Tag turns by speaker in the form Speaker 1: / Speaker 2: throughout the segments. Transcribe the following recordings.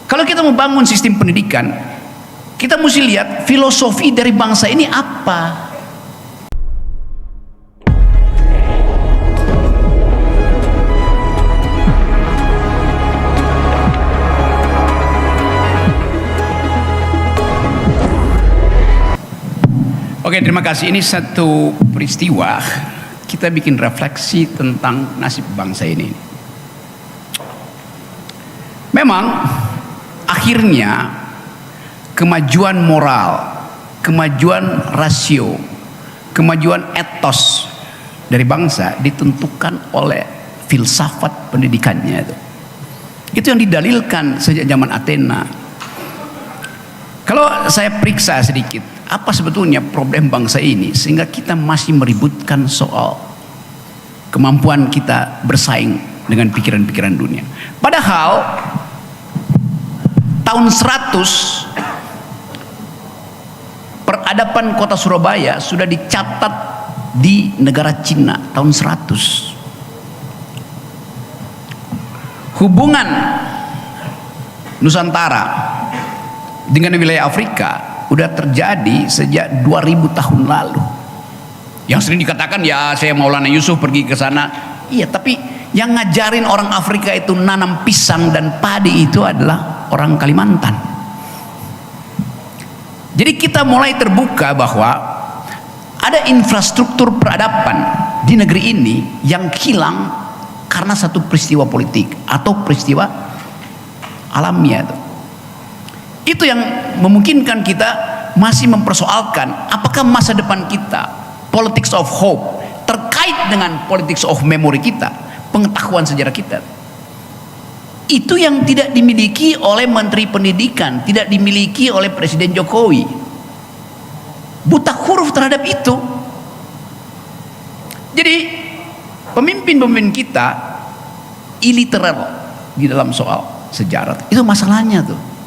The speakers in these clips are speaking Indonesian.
Speaker 1: Kalau kita membangun sistem pendidikan, kita mesti lihat filosofi dari bangsa ini apa. Oke, terima kasih. Ini satu peristiwa kita bikin refleksi tentang nasib bangsa ini. Memang akhirnya kemajuan moral, kemajuan rasio, kemajuan etos dari bangsa ditentukan oleh filsafat pendidikannya itu. Itu yang didalilkan sejak zaman Athena. Kalau saya periksa sedikit, apa sebetulnya problem bangsa ini sehingga kita masih meributkan soal kemampuan kita bersaing dengan pikiran-pikiran dunia. Padahal tahun 100 peradaban kota Surabaya sudah dicatat di negara Cina tahun 100. Hubungan Nusantara dengan wilayah Afrika udah terjadi sejak 2000 tahun lalu. Yang sering dikatakan, ya saya Maulana Yusuf pergi ke sana. Iya, tapi yang ngajarin orang Afrika itu nanam pisang dan padi itu adalah orang Kalimantan. Jadi kita mulai terbuka bahwa ada infrastruktur peradaban di negeri ini yang hilang karena satu peristiwa politik atau peristiwa alamiah. Itu yang memungkinkan kita masih mempersoalkan apakah masa depan kita, politics of hope, terkait dengan politics of memory kita, pengetahuan sejarah kita, itu yang tidak dimiliki oleh Menteri Pendidikan, tidak dimiliki oleh Presiden Jokowi. Buta huruf terhadap itu. Jadi pemimpin-pemimpin kita iliteral di dalam soal sejarah. Itu masalahnya tuh.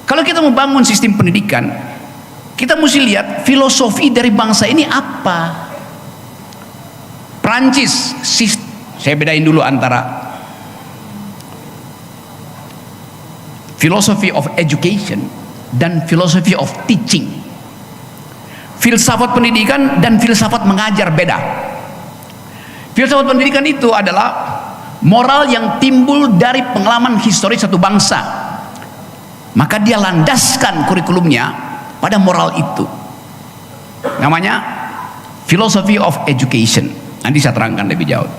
Speaker 1: Kalau kita membangun sistem pendidikan, kita mesti lihat filosofi dari bangsa ini apa. Prancis, saya bedain dulu antara philosophy of education dan philosophy of teaching. Filsafat pendidikan dan filsafat mengajar beda. Filsafat pendidikan itu adalah moral yang timbul dari pengalaman historis satu bangsa. Maka dia landaskan kurikulumnya pada moral itu. Namanya philosophy of education. Nanti saya terangkan lebih jauh.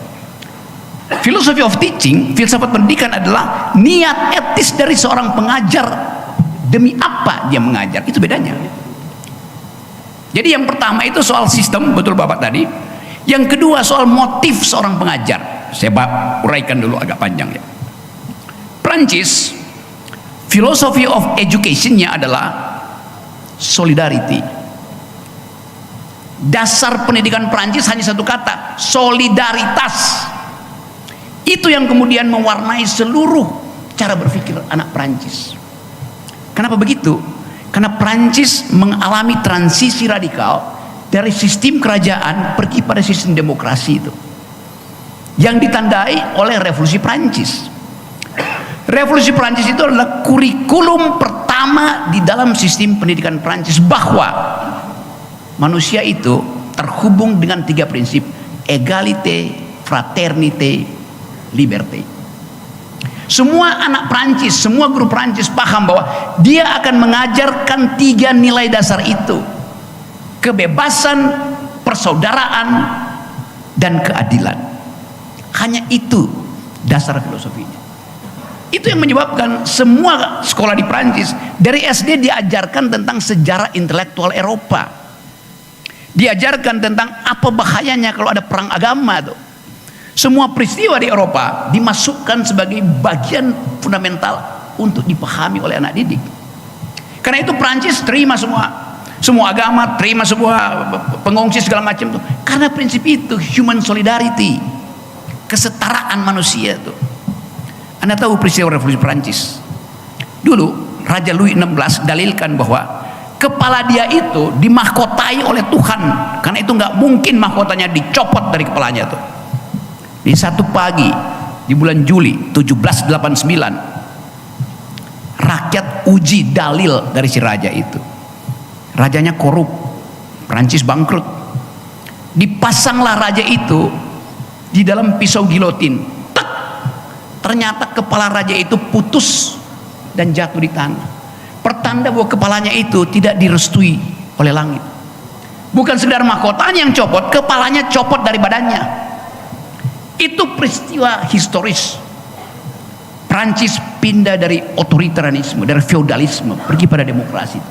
Speaker 1: Philosophy of teaching, filsafat pendidikan adalah niat etis dari seorang pengajar. Demi apa dia mengajar, itu bedanya. Jadi yang pertama itu soal sistem, betul Bapak tadi. Yang kedua soal motif seorang pengajar. Saya uraikan dulu agak panjang ya. Prancis, philosophy of education-nya adalah solidarity. Dasar pendidikan Prancis hanya satu kata, solidaritas. Itu yang kemudian mewarnai seluruh cara berpikir anak Prancis. Kenapa begitu? Karena Prancis mengalami transisi radikal dari sistem kerajaan pergi pada sistem demokrasi itu, yang ditandai oleh revolusi Prancis. Revolusi Prancis itu adalah kurikulum pertama di dalam sistem pendidikan Prancis, bahwa manusia itu terhubung dengan tiga prinsip: egalite, fraternite, liberté. Semua anak Prancis, semua guru Prancis paham bahwa dia akan mengajarkan tiga nilai dasar itu: kebebasan, persaudaraan, dan keadilan. Hanya itu dasar filosofinya. Itu yang menyebabkan semua sekolah di Prancis dari SD diajarkan tentang sejarah intelektual Eropa. Diajarkan tentang apa bahayanya kalau ada perang agama tuh. Semua peristiwa di Eropa dimasukkan sebagai bagian fundamental untuk dipahami oleh anak didik. Karena itu Prancis terima semua agama, terima semua pengungsi segala macam tuh. Karena prinsip itu, human solidarity, kesetaraan manusia tuh. Anda tahu peristiwa revolusi Prancis? Dulu Raja Louis XVI dalilkan bahwa kepala dia itu dimahkotai oleh Tuhan, karena itu nggak mungkin mahkotanya dicopot dari kepalanya tuh. Di satu pagi di bulan Juli 1789, rakyat uji dalil dari si raja itu. Rajanya korup, Prancis bangkrut. Dipasanglah raja itu di dalam pisau gilotin. Tak! Ternyata kepala raja itu putus dan jatuh di tanah. Pertanda bahwa kepalanya itu tidak direstui oleh langit. Bukan sekedar mahkotanya yang copot, kepalanya copot dari badannya. Itu peristiwa historis. Prancis pindah dari otoritarianisme, dari feodalisme, pergi pada demokrasi.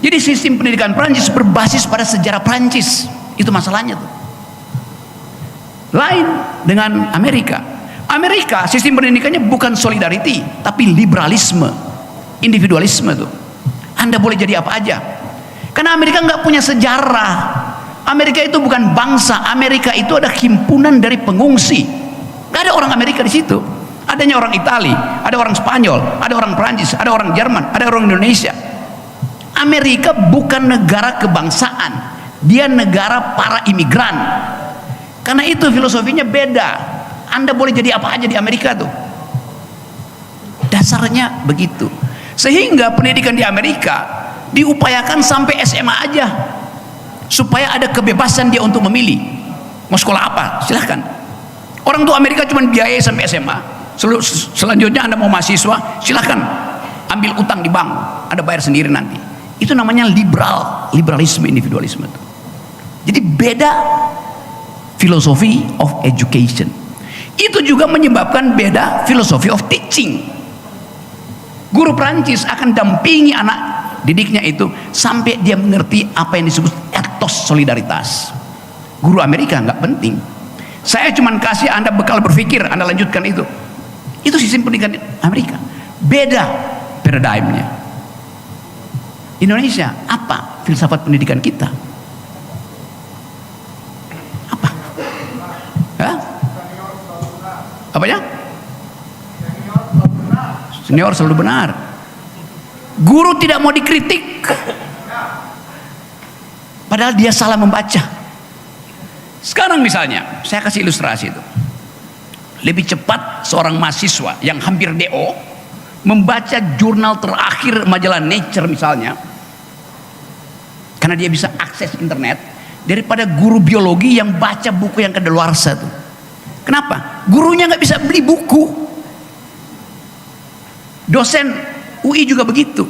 Speaker 1: Jadi sistem pendidikan Prancis berbasis pada sejarah Prancis. Itu masalahnya tuh. Lain dengan Amerika. Amerika sistem pendidikannya bukan solidarity, tapi liberalisme, individualisme tuh. Anda boleh jadi apa aja. Karena Amerika nggak punya sejarah. Amerika itu bukan bangsa. Amerika itu ada himpunan dari pengungsi. Nggak ada orang Amerika di situ. Adanya orang Itali, ada orang Spanyol, ada orang Prancis, ada orang Jerman, ada orang Indonesia. Amerika bukan negara kebangsaan, dia negara para imigran. Karena itu filosofinya beda. Anda boleh jadi apa aja di Amerika tuh. Dasarnya begitu. Sehingga pendidikan di Amerika diupayakan sampai SMA aja, supaya ada kebebasan dia untuk memilih mau sekolah apa, silahkan. Orang tua Amerika cuma biayai sampai SMA. Selanjutnya Anda mau mahasiswa, silahkan ambil utang di bank, Anda bayar sendiri nanti. Itu namanya liberalisme, individualisme. Jadi beda philosophy of education. Itu juga menyebabkan beda philosophy of teaching. Guru Prancis akan dampingi anak didiknya itu sampai dia mengerti apa yang disebut etos solidaritas. Guru Amerika nggak penting. Saya cuma kasih Anda bekal berpikir, Anda lanjutkan itu. Itu sistem pendidikan Amerika. Beda paradigmnya. Indonesia, apa filsafat pendidikan kita? Apa? Hah? Apanya? Senior selalu benar. Guru tidak mau dikritik, padahal dia salah membaca. Sekarang misalnya, saya kasih ilustrasi itu. Lebih cepat seorang mahasiswa yang hampir DO membaca jurnal terakhir majalah Nature misalnya, karena dia bisa akses internet, daripada guru biologi yang baca buku yang kadaluarsa tuh. Kenapa? Gurunya nggak bisa beli buku. Dosen UI juga begitu.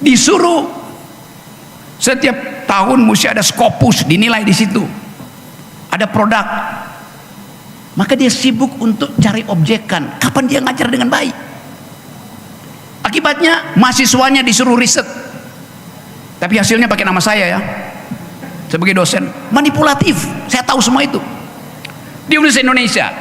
Speaker 1: Disuruh setiap tahun mesti ada Scopus dinilai di situ. Ada produk. Maka dia sibuk untuk cari objekan. Kapan dia ngajar dengan baik? Akibatnya mahasiswanya disuruh riset. Tapi hasilnya pakai nama saya ya. Sebagai dosen. Manipulatif. Saya tahu semua itu. Di Universitas Indonesia,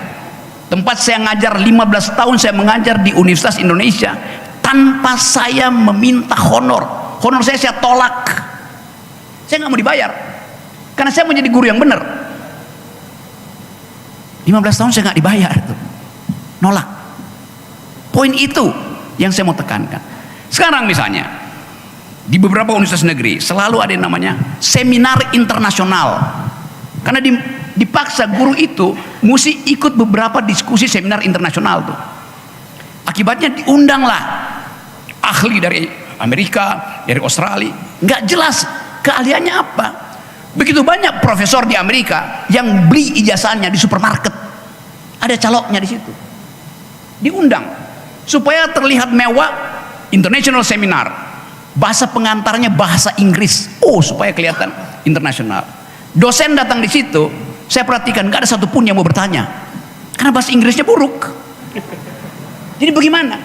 Speaker 1: tempat saya ngajar 15 tahun, saya mengajar di Universitas Indonesia tanpa saya meminta honor. Honor saya tolak. Saya nggak mau dibayar. Karena saya mau jadi guru yang benar. 15 tahun saya nggak dibayar tuh. Nolak. Poin itu yang saya mau tekankan. Sekarang misalnya di beberapa universitas negeri selalu ada yang namanya seminar internasional. Karena dipaksa guru itu mesti ikut beberapa diskusi seminar internasional tuh. Akibatnya diundanglah ahli dari Amerika, dari Australia, nggak jelas keahliannya apa. Begitu banyak profesor di Amerika yang beli ijazahnya di supermarket, ada caloknya di situ, diundang supaya terlihat mewah. International seminar, bahasa pengantarnya bahasa Inggris, supaya kelihatan internasional. Dosen datang di situ, saya perhatikan nggak ada satupun yang mau bertanya, karena bahasa Inggrisnya buruk. Jadi bagaimana?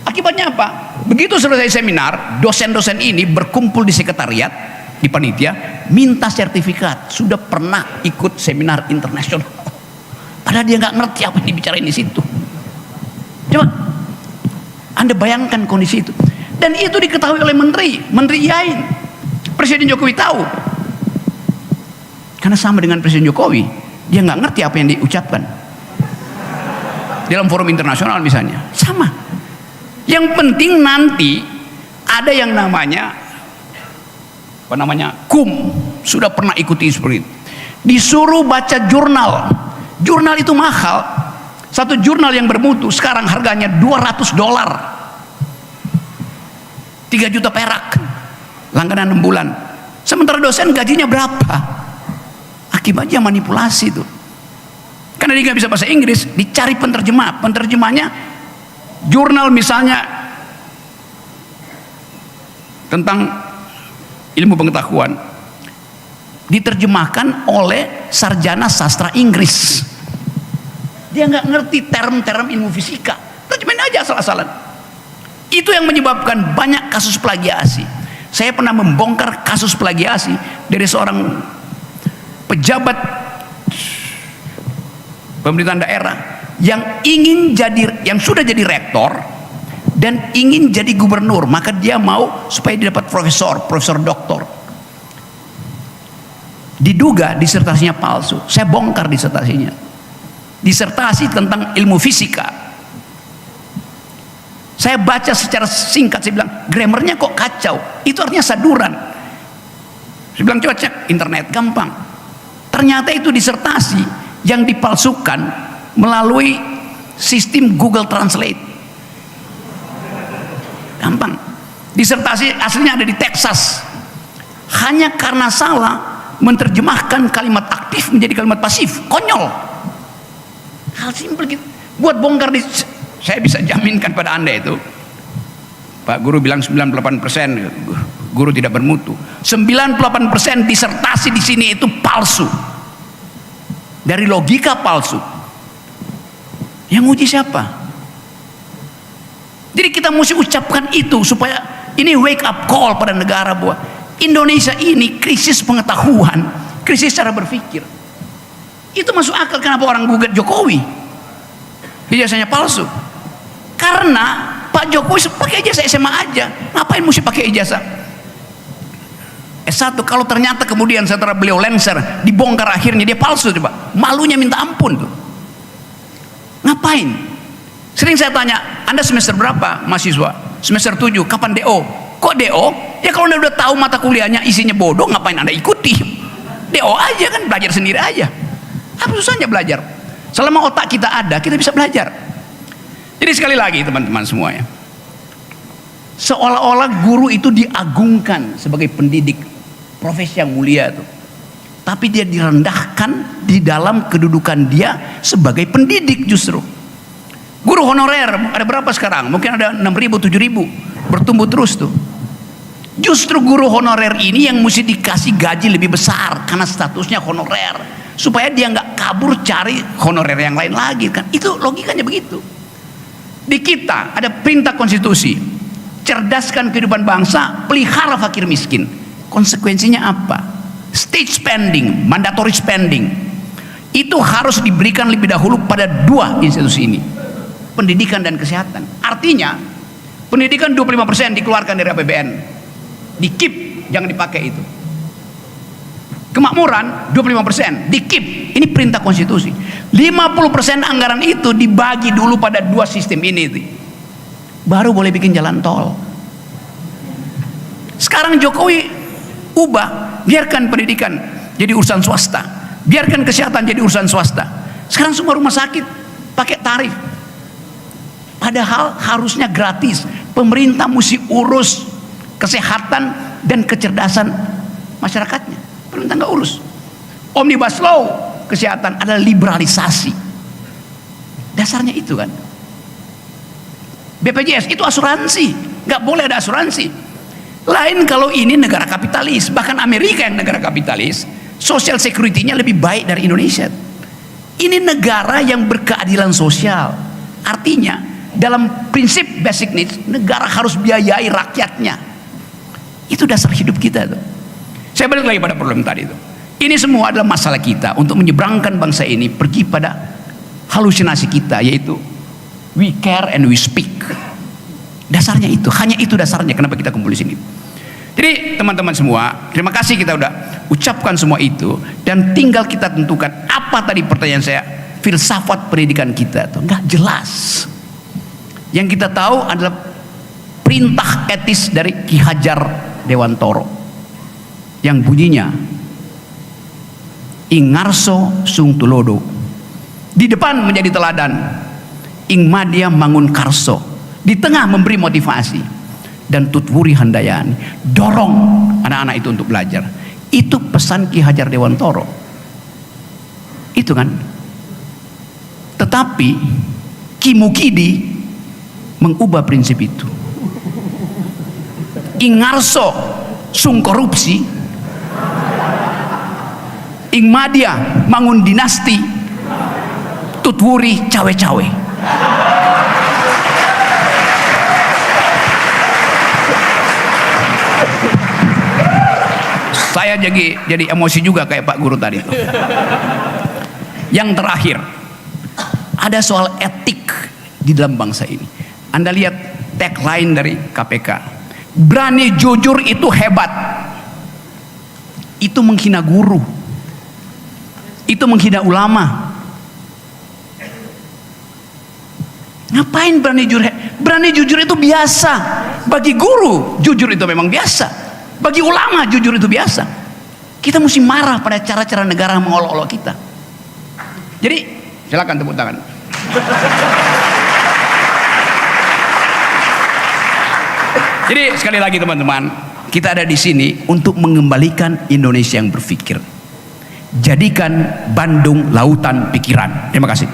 Speaker 1: Akibatnya apa? Begitu selesai seminar, dosen-dosen ini berkumpul di sekretariat, di panitia, minta sertifikat sudah pernah ikut seminar internasional. Padahal dia nggak ngerti apa yang dibicarain di situ. Coba Anda bayangkan kondisi itu. Dan itu diketahui oleh menteri yain. Presiden Jokowi tahu. Karena sama dengan Presiden Jokowi, dia nggak ngerti apa yang diucapkan dalam forum internasional misalnya. Sama. Yang penting nanti ada yang namanya KUM, sudah pernah ikuti seperti itu. Disuruh baca jurnal Jurnal itu mahal. Satu jurnal yang bermutu sekarang harganya $200, 3 juta perak, langganan 6 bulan. Sementara dosen gajinya berapa? Akibatnya manipulasi itu. Karena dia nggak bisa bahasa Inggris, dicari penterjemah. Penterjemahnya jurnal misalnya tentang ilmu pengetahuan, diterjemahkan oleh sarjana sastra Inggris. Dia nggak ngerti term-term ilmu fisika, terjemahin aja asal-asalan. Itu yang menyebabkan banyak kasus plagiasi. Saya pernah membongkar kasus plagiasi dari seorang pejabat pemerintahan daerah yang sudah jadi rektor dan ingin jadi gubernur, maka dia mau supaya dia dapat profesor doktor. Diduga disertasinya palsu. Saya bongkar disertasinya. Disertasi tentang ilmu fisika. Saya baca secara singkat, saya bilang grammarnya kok kacau, itu artinya saduran. Saya bilang coba cek internet, gampang. Ternyata itu disertasi yang dipalsukan melalui sistem Google Translate. Gampang. Disertasi aslinya ada di Texas. Hanya karena salah menerjemahkan kalimat aktif menjadi kalimat pasif, konyol. Hal simpel gitu. Buat bongkar saya bisa jaminkan pada Anda itu, Pak Guru bilang 98%, guru tidak bermutu. 98% disertasi di sini itu palsu. Dari logika palsu. Yang uji siapa? Jadi kita mesti ucapkan itu supaya ini wake up call pada negara bahwa Indonesia ini krisis pengetahuan, krisis cara berpikir. Itu masuk akal kenapa orang gugat Jokowi. Ijazahnya palsu. Karena Pak Jokowi pakai ijazah SMA aja, ngapain mesti pakai ijazah S1? Kalau ternyata kemudian setelah beliau lengser dibongkar akhirnya dia palsu, coba malunya minta ampun tuh. Ngapain? Sering saya tanya, Anda semester berapa mahasiswa? Semester 7. Kapan DO? Kok DO? Ya kalau Anda udah tahu mata kuliahnya isinya bodoh, ngapain Anda ikuti? DO aja kan, belajar sendiri aja. Apa susahnya belajar? Selama otak kita ada, kita bisa belajar. Jadi sekali lagi teman-teman semuanya, seolah-olah guru itu diagungkan sebagai pendidik, profesi yang mulia itu. Tapi dia direndahkan di dalam kedudukan dia sebagai pendidik justru. Guru honorer ada berapa sekarang? Mungkin ada 6.000, 7.000, bertumbuh terus tuh. Justru guru honorer ini yang mesti dikasih gaji lebih besar karena statusnya honorer, supaya dia nggak kabur cari honorer yang lain lagi kan. Itu logikanya begitu. Di kita ada perintah konstitusi, cerdaskan kehidupan bangsa, pelihara fakir miskin. Konsekuensinya apa? State spending, mandatory spending itu harus diberikan lebih dahulu pada dua institusi ini, pendidikan dan kesehatan. Artinya pendidikan 25% dikeluarkan dari APBN, di keep, jangan dipakai itu. Kemakmuran 25% di keep, ini perintah konstitusi. 50% anggaran itu dibagi dulu pada dua sistem ini, baru boleh bikin jalan tol. Sekarang Jokowi ubah, biarkan pendidikan jadi urusan swasta, biarkan kesehatan jadi urusan swasta. Sekarang semua rumah sakit pakai tarif, padahal harusnya gratis. Pemerintah mesti urus kesehatan dan kecerdasan masyarakatnya. Pemerintah nggak urus. Omnibus Law kesehatan adalah liberalisasi. Dasarnya itu kan. BPJS itu asuransi, nggak boleh ada asuransi. Lain kalau ini negara kapitalis, bahkan Amerika yang negara kapitalis, social security-nya lebih baik dari Indonesia. Ini negara yang berkeadilan sosial. Artinya dalam prinsip basic needs, negara harus biayai rakyatnya. Itu dasar hidup kita tuh. Saya balik lagi pada problem tadi itu. Ini semua adalah masalah kita untuk menyeberangkan bangsa ini pergi pada halusinasi kita, yaitu we care and we speak. Dasarnya itu, hanya itu dasarnya kenapa kita kumpul di sini. Jadi teman-teman semua, terima kasih kita udah ucapkan semua itu, dan tinggal kita tentukan apa tadi pertanyaan saya, filsafat pendidikan kita tuh nggak jelas. Yang kita tahu adalah perintah etis dari Ki Hajar Dewantoro yang bunyinya Ingarso sung tulodo di depan menjadi teladan, ing madya mangun karso, di tengah memberi motivasi, dan tutwuri handayani, dorong anak-anak itu untuk belajar. Itu pesan Ki Hajar Dewantoro. Itu kan. Tetapi Ki Mukidi mengubah prinsip itu. Ing ngarso sung korupsi, ing madya mangun dinasti, tutwuri cawe-cawe. Saya jadi emosi juga kayak Pak Guru tadi itu. Yang terakhir, ada soal etik di dalam bangsa ini. Anda lihat tagline dari KPK, berani jujur itu hebat. Itu menghina guru, itu menghina ulama. Ngapain berani jujur? Berani jujur itu biasa. Bagi guru jujur itu memang biasa. Bagi ulama jujur itu biasa. Kita mesti marah pada cara-cara negara mengolok-olok kita. Jadi silakan tepuk tangan. Jadi sekali lagi teman-teman, kita ada di sini untuk mengembalikan Indonesia yang berpikir. Jadikan Bandung lautan pikiran. Terima kasih.